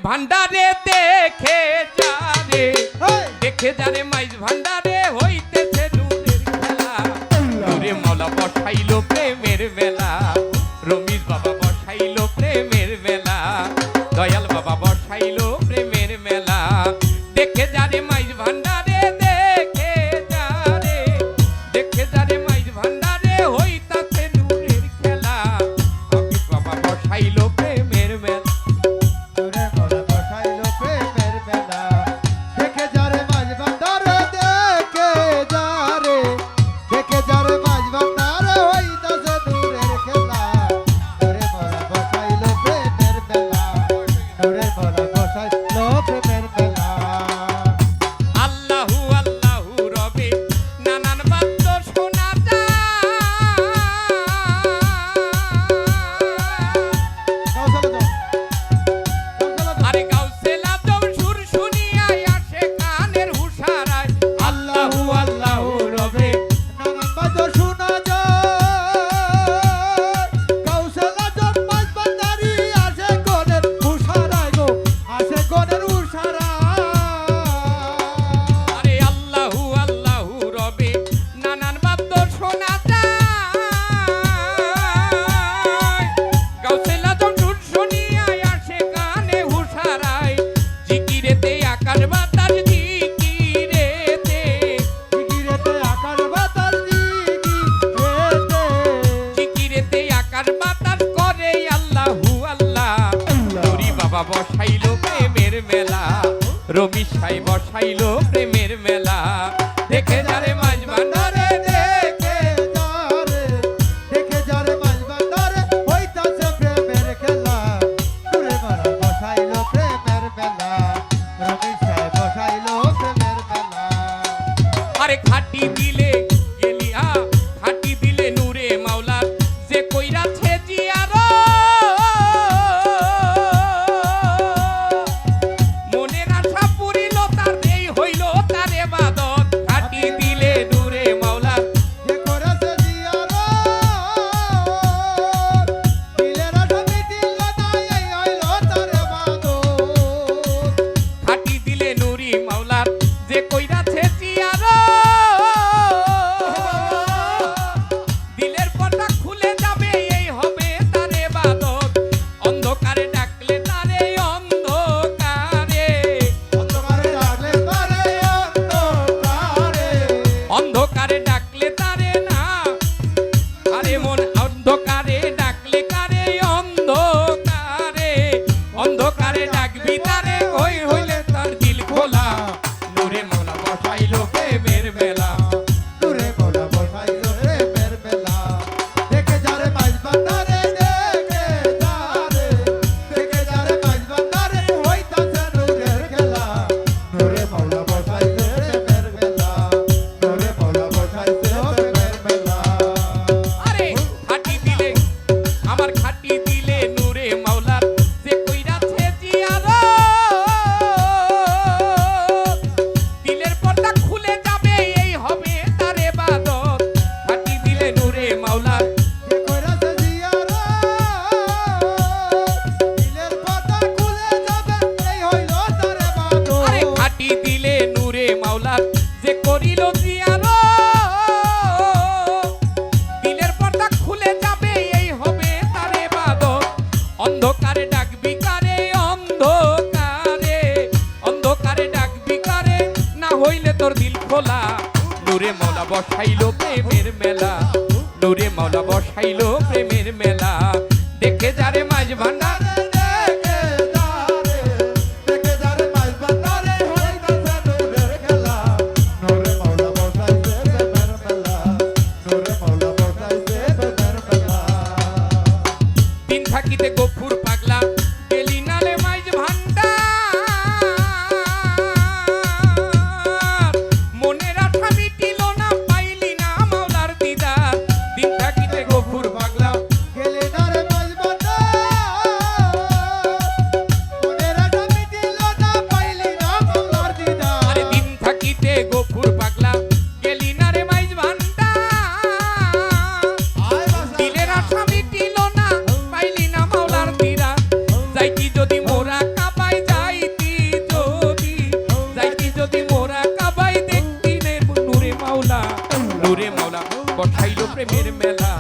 ভান্ডারে দেখে যারে মাইজ ভান্ডারে হইতেছে নূরের খেলা। নূরে মাওলা বসাইলো প্রেমের মেলা, রমিজ বাবা বসাইলো প্রেমের মেলা, দয়াল বাবা বসাইলো প্রেমের মেলা। দেখে যারে মাইজ ভান্ডারে দেখে যারে মাইজ ভান্ডারে হইতাছে নূরের খেলা। রমিজ বাবা বসাইলো প্রেমের মেলা। বসাইলো প্রেমের মেলা, রবি সাই বসাইলো প্রেমের মেলা। দেখে যারে মাঝ ভান্ডারে দেখে যারে মাঝ ভান্ডারে হইতাছে প্রেমের খেলা। নূরে মাওলা বসাইলো প্রেমের মেলা, রবি সাই বসাইলো প্রেমের মেলা। আরে খাটি দিলে গেলিয়া খাটি দিলে নূরে মাওলা যে কইরাছে জিয়ার নূরে মাওলা বসাইলো প্রেমের মেলা, নূরে মাওলা বসাইলো প্রেমের মেলা। দেখে যারে মাঝ ভান্ডারে দিন থাকিতে গফুর পাগলা গেলি নালে মাইজ ভান্ডার। দিন থাকিতে গফুর পাগলা গেলে নারে মাঝ ভান্ডার। মেলা